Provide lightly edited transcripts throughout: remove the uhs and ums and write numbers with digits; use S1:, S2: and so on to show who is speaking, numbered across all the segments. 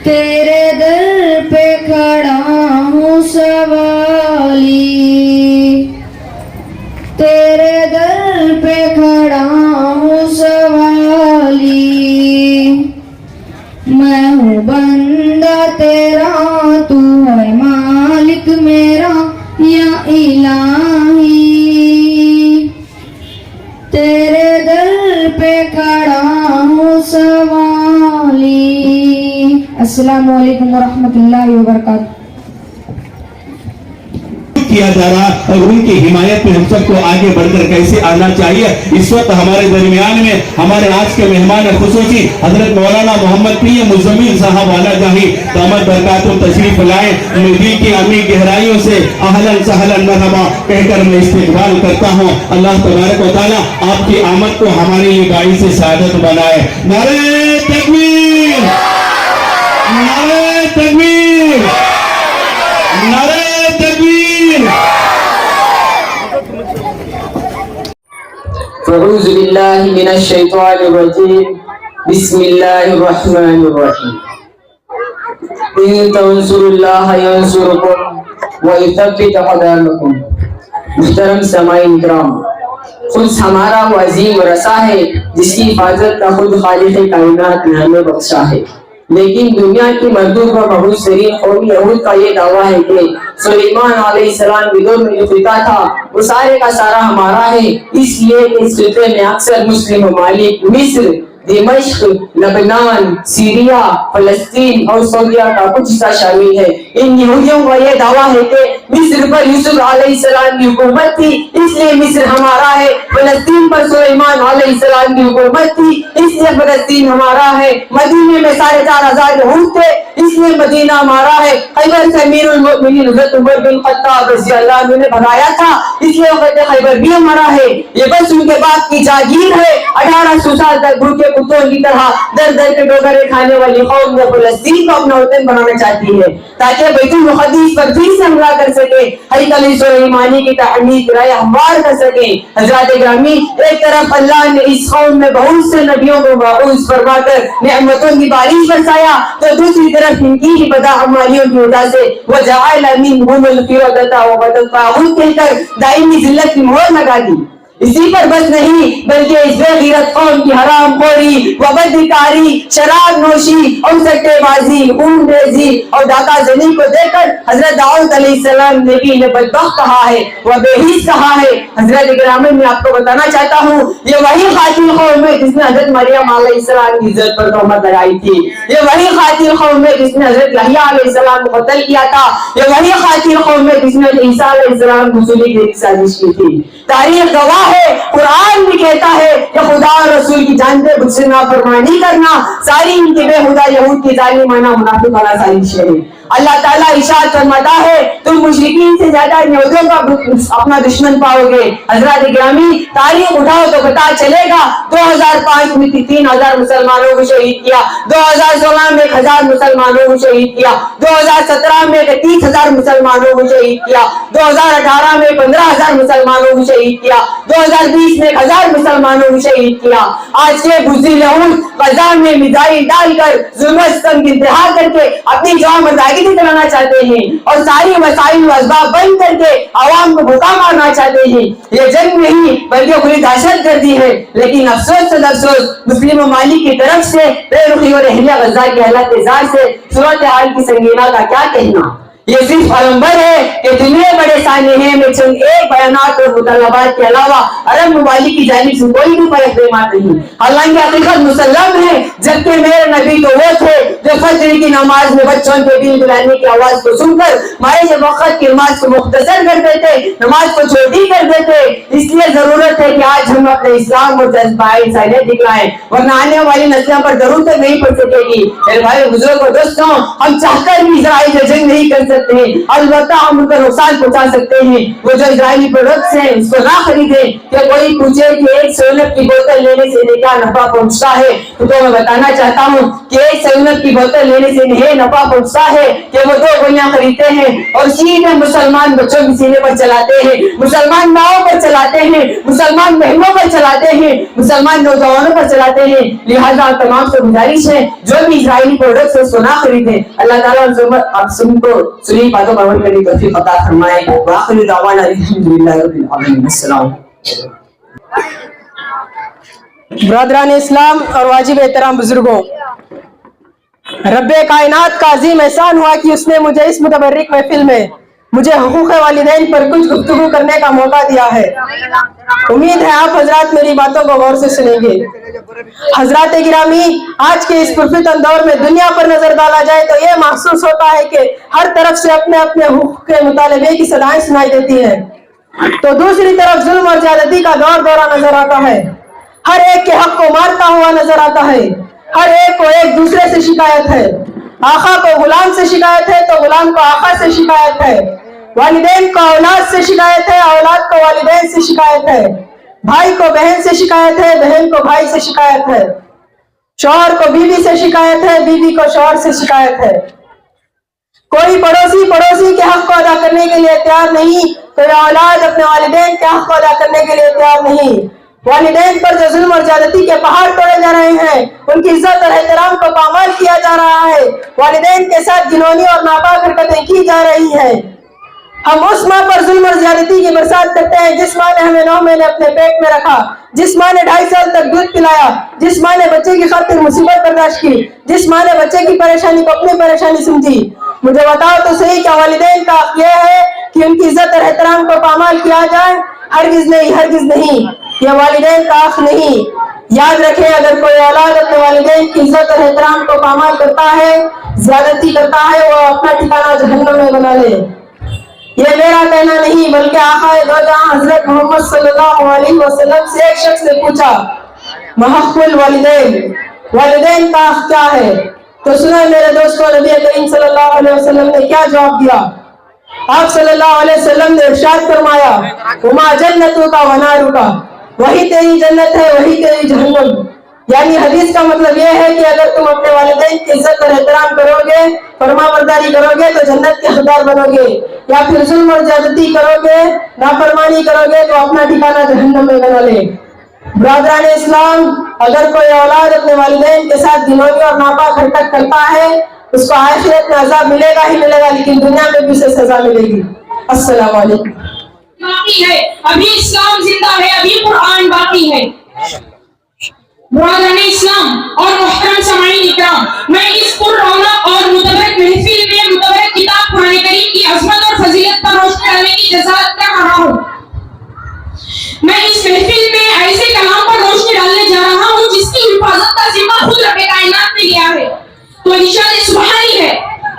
S1: تیرے در پہ کھڑا ہوں سوالی، تیرے در پہ کھڑا ہوں سوالی، میں ہوں بندہ تیرا تو ہے مالک میرا یا الہی، تیرے در پہ کھڑا ہوں سوالی۔ السلام علیکم ورحمۃ اللہ وبرکاتہ۔
S2: کیا جا رہا اور ان کی حمایت میں ہم سب کو آگے بڑھ کر کیسے آنا چاہیے۔ اس وقت ہمارے درمیان میں ہمارے آج کے مہمان خصوصی حضرت مولانا محمد پیر مزمل صاحب والا جاہی دامت برکاتہ تشریف لائے۔ میں دل کی عمیق گہرائیوں سے اہلاً سہلاً مرحبا کہہ کر میں استقبال کرتا ہوں۔ اللہ تبارک و تعالیٰ آپ کی آمد کو ہمارے لیے باعث سعادت بنائے۔ نعرہ تکبیر، نعرہ تکبیر، نعرہ تکبیر۔
S3: اعوذ باللہ من الشیطان الرجیم، بسم اللہ الرحمن الرحیم۔ ان تنصروا اللہ ینصرکم ویثبت اقدامکم۔ محترم سامعین کرام، خود ہمارا وہ عظیم رسا ہے جس کی حفاظت کا خود خالق کائنات نے ہمیں بخشا ہے، لیکن دنیا کی مردود و بہت سری قوم یہود کا یہ دعویٰ ہے کہ سلیمان علیہ السلام کے دور میں جو خطہ تھا وہ سارے کا سارا ہمارا ہے، اس لیے اس خطے میں اکثر مسلم ممالک مصر، دمشق، لبنان، سیریا، فلسطین اور سعودیہ کا کچھ حصہ شامل ہے۔ ان یہودیوں کا یہ دعویٰ ہے کہ مصر پر یوسف علیہ السلام کی حکومت تھی اس لیے مصر ہمارا ہے، فلسطین پر سلیمان علیہ السلام کی حکومت تھی اس لیے فلسطین ہمارا ہے، مدینے میں 4,500 یہود تھے اس لیے مدینہ ہمارا ہے، خیبر سے امیر المؤمنین حضرت عمر بن خطاب رضی اللہ عنہ نے بھگایا تھا اس لیے وقت خیبر بھی ہمارا ہے۔ یہ بس ان کے باپ کی جاگیر ہے۔ 1800 سال تک بھوکے کتوں کی طرح در در کے ڈوگرے کھانے والی قوم یہ فلسطین کو اپنا وطن بنانا چاہتی ہے تاکہ بیت المقدس پر پھر سے حملہ کر سکے، ہیکل سلیمانی کی تعمیر کی راہ ہموار کر سکے۔ حضرات گرامی، ایک طرف اللہ نے اس قوم میں بہت سے نبیوں کو مبعوث فرما کر نعمتوں کی بارش برسایا تو دوسری طرف ان کی ہی بدعمالیوں کی وجہ سے وجعل منهم القردة والطاغوت کہہ کر دائمی ذلت کی مہر لگا دی۔ اسی پر بس نہیں بلکہ اس بے غیرت قوم کی حرام خوری و بدکاری، شراب نوشی اور سٹے بازی، خون ریزی اور ڈاکہ زنی کو دیکھ کر حضرت داؤد علیہ السلام نے بھی انہیں بدبخت کہا ہے و بے حیث کہا ہے۔ حضرت گرامی، میں آپ کو بتانا چاہتا ہوں یہ وہی قاتل قوم ہے جس نے حضرت مریم علیہ السلام کی عزت پر تہمت لگائی تھی، یہ وہی قاتل قوم ہے جس نے حضرت یحییٰ علیہ السلام کو قتل کیا تھا، یہ وہی قاتل قوم ہے جس نے عیسیٰ علیہ السلام کو سولی کی سازش کی تھی۔ تاریخ گواہ ہے، قرآن بھی کہتا ہے کہ خدا اور رسول کی جانتے بجھ سے نافرمانی کرنا ساری ان کے بے خدا یہود کی ظالمانہ منافقانہ سازش ہے۔ اللہ تعالیٰ ارشاد فرماتا ہے تم مشرکین سے زیادہ یہودیوں کا اپنا دشمن پاؤ گے۔ حضرات گرامی، تاریخ اٹھاؤ تو پتہ چلے گا 2005 میں 3000 مسلمانوں کو شہید کیا، 2016 میں 1000 مسلمانوں کو شہید کیا، 2017 میں 30,000 مسلمانوں کو شہید کیا، 2018 میں 15,000 مسلمانوں کو شہید کیا، 2020 میں 1000 مسلمانوں کو شہید کیا۔ آج کے بزدل یہود غزہ میں میزائل ڈال کر ظلم و ستم کی انتہا کر کے اپنی جوان مرداگی چلانا چاہتے ہیں اور ساری وسائل و اسباب بند کر کے عوام کو بھوکا مارنا چاہتے ہیں۔ یہ جنگ نہیں بلکہ کھلی دہشت گردی ہے، لیکن افسوس سے افسوس مسلم ممالک کی طرف سے بے رخی اور اہلیہ غزہ کی حالت زار سے صورتحال کی سنگینہ کا کیا کہنا۔ یہ صرف علمبر ہے کہ دنیا بڑے سانحے میں چند ایک بیانات اور مطالبات کے علاوہ عرب ممالک کی جانب سے کوئی بھی پیغامات نہیں۔ حالانکہ حقیقت مسلم ہے، جبکہ میرے نبی تو وہ تھے جو فجر کی نماز میں بچوں کے دل بلانے کی آواز کو سن کر مارے وقت کی نماز کو مختصر کر دیتے، نماز کو چھوٹی کر دیتے۔ اس لیے ضرورت ہے کہ آج ہم اپنے اسلام اور جذبہ انسانیت دکھلائیں، ورنہ آنے والی نسلوں پر ضرورت نہیں پڑ سکے گی۔ میرے بھائی بزرگ اور دوستوں، ہم چاہ کر بھی اسرائیل سے جنگ نہیں کر سکتے، सकते हैं, अलबत्ता हम उनका नुकसान पहुंचा सकते हैं। वो जो इजरायली प्रोडक्ट्स हैं उसको ना खरीदे। क्या कोई पूछे कि एक सेवनअप की बोतल लेने से क्या नफा पहुंचता है, तो मैं बताना चाहता हूँ कि एक सेवनअप की बोतल लेने से इन्हें नफा पहुंचता है कि वो 2 गोलियां खरीदते हैं और सीधे मुसलमान बच्चों के सीने पर चलाते हैं, मुसलमान माओं पर चलाते हैं, मुसलमान बहनों पर चलाते हैं, मुसलमान नौजवानों पर चलाते हैं। लिहाजा तमाम से गुजारिश है जो भी इजरायली प्रोडक्ट्स है उसको ना खरीदे। अल्लाह ताला आप सबको सुनी बातों पर अमल करने की तौफीक अता फरमाए। व आखिर दावाना अल्हम्दुलिल्लाहि रब्बिल आलमीन। अस्सलाम।
S4: बरदरान इस्लाम और वाजिब एहतराम बुजुर्गों, रब्बे कायनात का अजीम एहसान हुआ कि उसने मुझे इस मुतबर्रिक महफिल में मुझे हुकूक वालिदैन पर कुछ गुफ्तगू करने का मौका दिया है। उम्मीद है आप हजरात मेरी बातों को गौर से सुनेंगे। हजरात गिरामी, आज के इस पुरफितन दौर में दुनिया पर नजर डाला जाए तो यह महसूस होता है कि हर तरफ से अपने अपने हुकूक के मुतालबे की सदाएं सुनाई देती है, तो दूसरी तरफ जुल्म और ज्यादती का दौर दौरा नजर आता है। हर एक के हक को मारता हुआ नजर आता है, हर एक को एक दूसरे से शिकायत है। आका को गुलाम से शिकायत है तो गुलाम को आका से शिकायत है, वालिदैन को औलाद से शिकायत है, औलाद को वालिदैन से शिकायत है, भाई को बहन से शिकायत है, बहन को भाई से शिकायत है, शौहर को बीवी से शिकायत है, बीवी को शौहर से शिकायत है। कोई पड़ोसी के हक को अदा करने के लिए तैयार नहीं, कोई औलाद अपने वालिदैन के हक को अदा करने के लिए तैयार नहीं। वालिदैन पर जो जुल्म और ज्यादती के पहाड़ तोड़े जा रहे हैं, उनकी इज्जत और एहतराम को पामाल किया जा रहा है, वालिदैन के साथ घिनौनी और नापाक हरकतें की जा रही है। हम उस माँ पर जुल्म और ज्यादती की बरसात करते हैं जिस माँ ने हमें 9 महीने अपने पेट में रखा, जिस माँ ने 2.5 साल तक दूध पिलाया, जिस माँ ने बच्चे की खातिर मुसीबत बर्दाश्त की, जिस माँ ने बच्चे की परेशानी को अपनी परेशानी समझी। मुझे बताओ तो सही, क्या वालिदैन का हक यह है कि उनकी इज्जत और एहतराम को पामाल किया जाए? हरगिज नहीं, हरगिज नहीं, यह वालिदैन का हक नहीं। याद रखें, अगर कोई औलाद अपने वालिदैन की इज्जत और एहतराम को पामाल करता है, ज्यादती करता है, वो अपना ठिकाना जहन्नम में बना ले। ये मेरा कहना नहीं बल्कि आक़ाए दो जहां हजरत मोहम्मद सल्लल्लाहु अलैहि वसल्लम से एक शख्स ने पूछा, महक़ुल वालिदैन, वालिदैन का हक क्या है? तो सुना मेरे दोस्तों, नबी करीम सल्लल्लाहु अलैहि वसल्लम ने क्या जवाब दिया। आप सल्लल्लाहु अलैहि वसल्लम ने इरशाद फरमाया, उमा जन्नतुका व नारुका, वही तेरी जन्नत है, वही तेरी जहन्नम। यानी हदीस का मतलब यह है कि अगर तुम अपने वालिदैन की इज्जत और एहतराम करोगे, फरमाबरदारी करोगे तो जन्नत के हकदार बनोगे, या फिर जुल्म और ज्यादती करोगे, नाफरमानी करोगे तो अपना ठिकाना जहन्नम में बना ले। ब्रादरान इस्लाम, अगर कोई औलाद अपने वालिदैन के साथ घिनौनी और नापाक हरकत करता है, उसको आखिरत में अज़ाब मिलेगा ही मिलेगा, लेकिन दुनिया में भी उसे सजा मिलेगी। अस्सलाम वालेकुम।
S5: बाकी है, अभी इस्लाम जिंदा है, अभी कुरान बाकी है। बुरादान इस्लाम और मुहतरम समाईन इकराम, मैं इस पुररौनक और मुतबरक महफिल में मुतबरक किताब कुरान करीम की अजमत और फजीलत पर रोशनी डालने की जज़ात कर रहा हूँ। मैं इस महफिल में ऐसे कलाम पर रोशनी डालने जा रहा हूँ जिसकी हिफाजत का जिम्मा खुद रब्बे कायनात ने लिया है। तो निशान सुभानी है,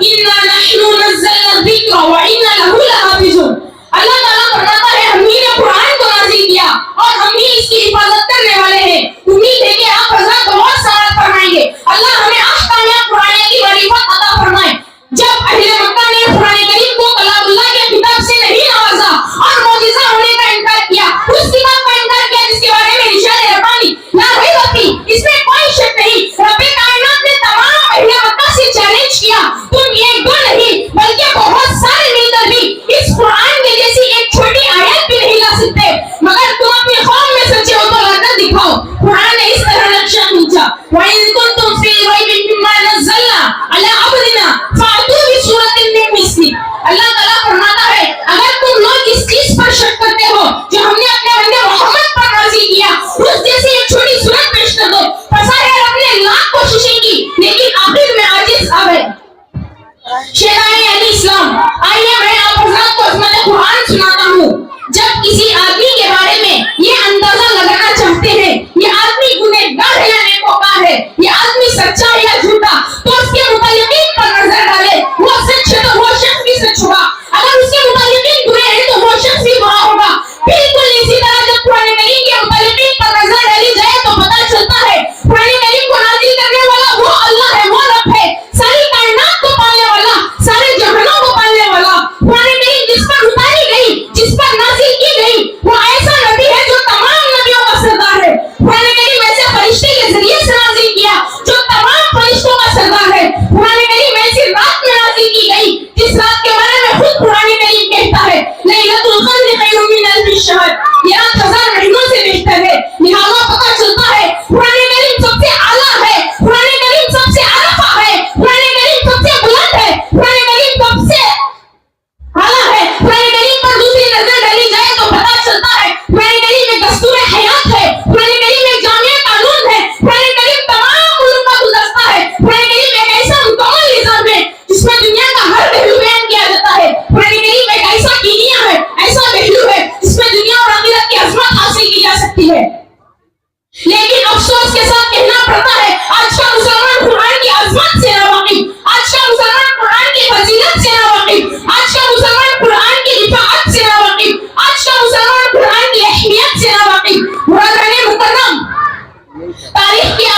S5: इन्ना नहनु नज़्ज़लना ज़िक्रा व इन्ना लहु लहाफ़िज़ून। अल्लाह ताला फरमाता है, हम ही ने कुरान को नाज़िल किया और हम ही इसकी हिफाजत करने वाले हैं। उम्मीद है कि आप हज़रत बहुत सवाल फरमाएंगे। अल्लाह हमें अहकाम कुरान की मारिफत अता फरमाए। जब अहले मक्का ने कुरान करीम को कलामुल्लाह के किताब से नहीं नवाजा और मौजिज़ा होने का इनकार किया, उस किताब का इनकार किया जिसके बारे में निशान रब्बानी ला रैब फीह, इसमें कोई शक नहीं, रब्बे कायनात ने तमाम अहले मक्का से चैलेंज किया, तुम एक दो नहीं बल्कि बहुत सारे मिलकर भी इस कुरान के जैसी एक छोटी आयत भी नहीं ला सकते, मगर तुम अपनी कौम में सच्चे हो तो लाकर दिखाओ। कुरान ने इस तरह नक्शा खींचा, व इन कुंतुम फी रैबिन मिम्मा नज़्ज़लना अला अब्दिना फ़अतू बिसूरतिन मिन मिस्लिही। अल्लाह ताला फरमाता है, अगर तुम लोग इस चीज पर शक करते हो जो हमने अपने बंदे मोहम्मद पर नाज़िल किया, उस जैसी एक छोटी सूरत पेश कर दो। फसायर अपने लाख कोशिशें की लेकिन आखिर में आजिज आ गए। शेराए अली इस्लाम, आइए मैं आप हज़रात को अज़मत कुरान सुनाता हूँ। जब किसी आदमी के बारे में ये अंदाजा लगाना चाहते हैं ये आदमी गुनहगार है या नेकोकार है, ये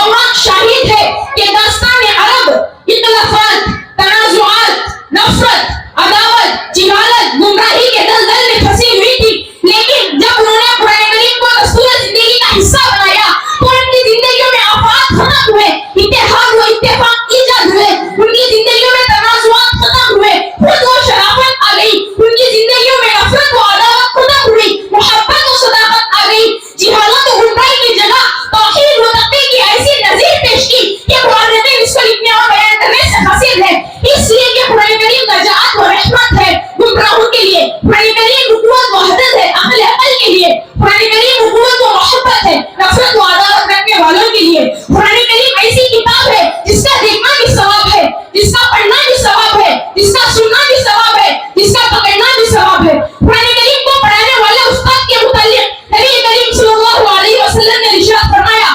S5: औराक शाहिद है कि दास्तान अरब इख्तिलाफात, तनाजुआत, नफरत, अदावत, जिहालत, गुमराही के दलदल में फंसी हुई थी, लेकिन जब उन्होंने कुरान करीम को दस्तूर जिंदगी का हिस्सा बनाया तो उनकी जिंदगियों में आफात खत्म हुए, इत्तेहाद व इत्तेफाक ईजाद हुए, उनकी जिंदगियों में तनाजुआत खत्म हुए, खुद व शराफत आ गई, उनकी जिंदगियों में नफरत व अदावत खत्म हुई, मोहब्बत व सदाकत आ गई, जिहालत व गुमराही की जगह तौहीद व तक़वी की ऐसी नज़ीर पेश की कि मुअर्रिख़ीन इसको लिखने और बयान करने से हासिल है। इसलिए कि कुरान करीम नजात व रहमत है गुमराहों के लिए, कुरान करीम नुबुव्वत व हदद है अक़ल के लिए, कुरान करीम नुबुव्वत व मोहब्बत है नफरत व अदावत रखने वालों के लिए। कुरान करीम ऐसी किताब है जिसका देखना भी सवाब है, जिसका पढ़ना भी सवाब है, जिसका सुनना भी सवाब है, जिसका पकड़ना भी सवाब है। कुरान करीम को पढ़ाने वाले उस्ताद के मुताल्लिक़ नबी करीम सल्लल्लाहु अलैहि वसल्लम ने इरशाद फरमाया,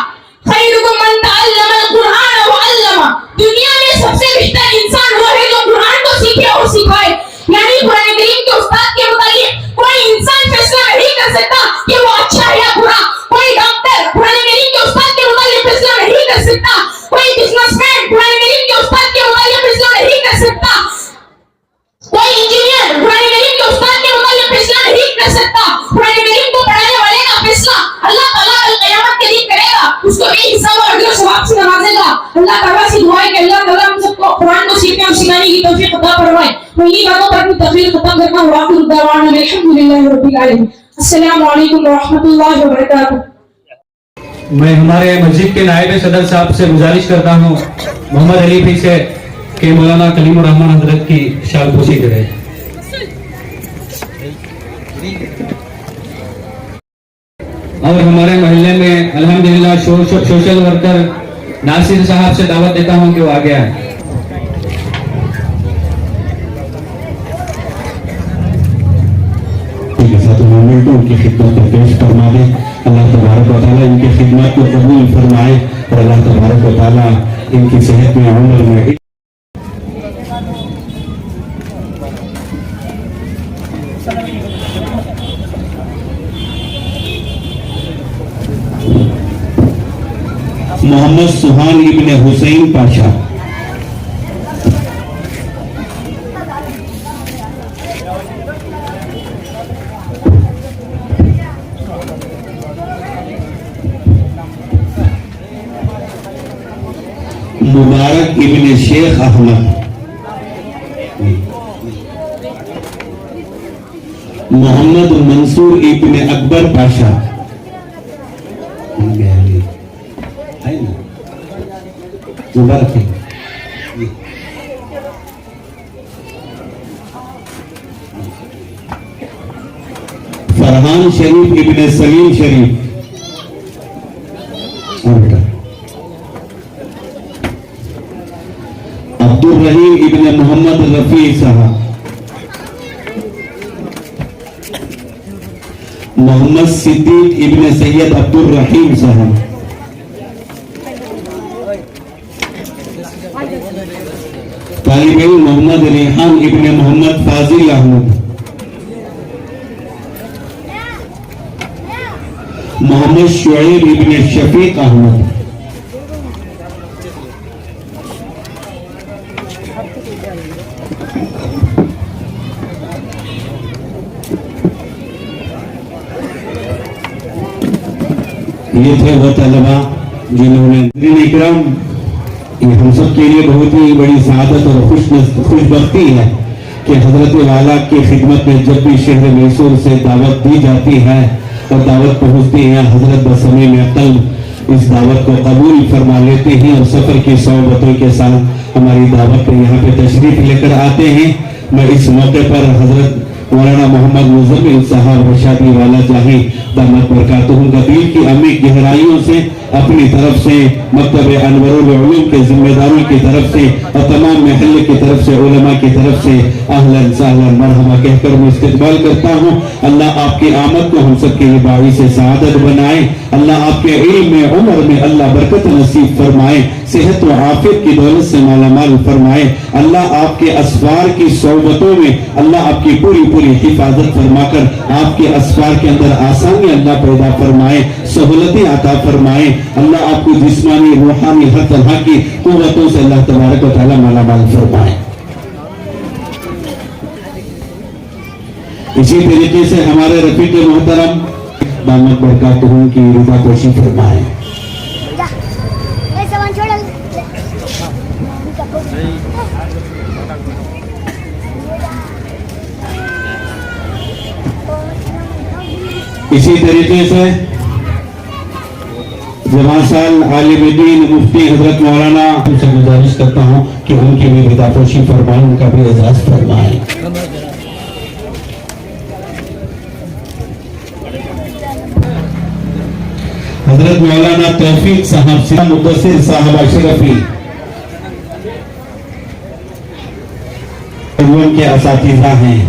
S5: खैरुकुम मन तअल्लमल कुरआन व अल्लमा, दुनिया में सबसे बेहतर इंसान वो है जो कुरान को सीखे और सिखाए। यानी कुरान करीम के उस्ताद के मुताबिक कोई इंसान फैसला नहीं कर सकता कि वो अच्छा है या बुरा, कोई डॉक्टर कुरान करीम के उस्ताद के मुताबिक फैसला नहीं कर सकता, कोई बिजनेसमैन कुरान करीम के उस्ताद के मुताबिक फैसला नहीं कर सकता, कोई इंजीनियर कुरान करीम के उस्ताद के मुताबिक फैसला नहीं कर सकता। कुरान करीम को पढ़ाने वाले का फैसला अल्लाह ताला कल क़यामत के दिन करेगा, उसको बेहिसाब और अजर सवाब से नवाजेगा। अल्लाह ताला से दुआ है कि अल्लाह ताला हम सबको कुरान को सीखने और सिखाने की तौफीक अता फरमाए। मैं इन्हीं बातों पर अपनी तकरीर खत्म करता हूं। आखिर दवाना अल्हम्दुलिल्लाहि रब्बिल आलमीन। अस्सलामु अलैकुम व रहमतुल्लाहि व बरकातहू।
S6: मैं हमारे मस्जिद के नायब सदर साहब से गुजारिश करता हूँ मोहम्मद अली भी से कि मौलाना कलीमुर रहमान हजरत की शाल पोशी करें। और हमारे मोहल्ले में अल्हम्दुलिल्लाह सोशल वर्कर नासिर साहब से दावत देता हूँ कि वो आगे आए।
S2: उनकी खिदमत को पेश फरमा दे। अल्लाह तबारक व तआला इनकी खिदमत को कबूल फरमाए और अल्लाह तबारक व तआला इनकी सेहत में उम्र में मोहम्मद सुहान इब्न हुसैन पाशा। मुबारक इब्न शेख अहमद। मोहम्मद मंसूर इब्न अकबर पाशा। मुबारक है। फरहान शरीफ इब्न सलीम शरीफ। अब्दुल रहीम इब्न मोहम्मद रफी साहब। मोहम्मद सिद्दीक इब्न सैयद अब्दुल रहीम साहब। तालिब इल्म मोहम्मद रेहान इब्न मोहम्मद फाजिल अहमद। मोहम्मद शुएब इब्न शफीक अहमद। ये थे वो तलबा जिन्होंने इकराम, ये हम सब के लिए बहुत ही बड़ी सआदत और खुशबख्ती है कि हजरत वाला की खिदमत में जब भी शहर मैसूर से दावत दी जाती है और दावत पहुंचती है, हजरत बसमी में कल्ब इस दावत को कबूल फरमा लेते हैं और सफर की सौबतों के साथ हमारी दावत पे यहाँ पे तशरीफ लेकर आते हैं। मैं इस मौके पर हजरत मौलाना मोहम्मद मुजम्मिल साहब रशादी वाला जाही दामत बरकातुहू का दिल की अमीर गहराइयों से अपनी तरफ से मकतब अनवरुल उलूम के जिम्मेदारों की तरफ से और तमाम महल्ले की तरफ से उलमा की तरफ से अहलन सहलन मरहबा कहकर मैं इस्तकबाल करता हूँ। अल्लाह आपकी आमद को हम सब के लिए बाई से सआदत बनाए। अल्लाह आपके इल्म में उम्र में अल्लाह बरकत नसीब फरमाए, सेहत व आफियत की दौलत से मालामाल फरमाए। अल्लाह आपके असफार की सोबतों में अल्लाह आपकी पूरी पूरी हिफाजत फरमाकर आपके असफार के अंदर आसानी अल्लाह पैदा फरमाए, सहूलतें अता फरमाए। अल्लाह आपको जिस्मानी रूहानी हर तरह की कुव्वतों से अल्लाह तबारक व तआला मालामाल फरमाए। इसी तरीके से हमारे रफीक मोहतरम दामद बरकातहू की रिदा पोशी फरमाए। इसी तरीके से जमासाल आलिम दीन मुफ्ती हजरत मौलाना उनसे गुजारिश करता हूँ कि उनकी भी रिदापोशी फरमाएं, उनका भी एजाज फरमाएं। हजरत मौलाना तौफीक साहब मुद्दसिर साहब अशरफी उनके असातिज़ा हैं।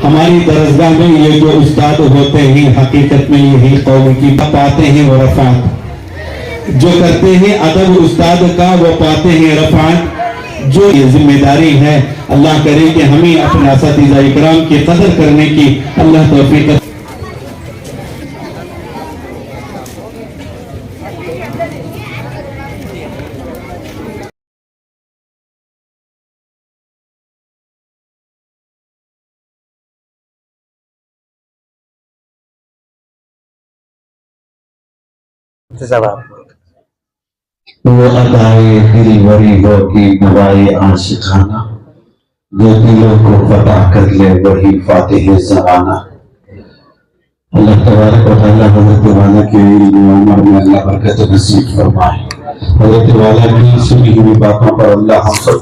S2: हमारी दरसगाह में ये जो उस्ताद होते हैं हकीकत में यही कौम की पाते हैं वो रफ़ात, जो करते हैं अदब उस्ताद का वो पाते हैं रफ़ात। जो ये जिम्मेदारी है अल्लाह करे कि हमें अपने असातिज़ा इकराम की कदर करने की अल्लाह तौफीक। वो अदाए दिलवरी हो की नवाए आशिकाना, जो दिलों को फतह कर ले वही फातिह ज़माना। अल्लाह तबारक व तआला हज़रत वाला के उम्र में अल्लाह बरकत नसीब फरमाए। हज़रत वाला की सुनी हुई बातों पर अल्लाह हम सब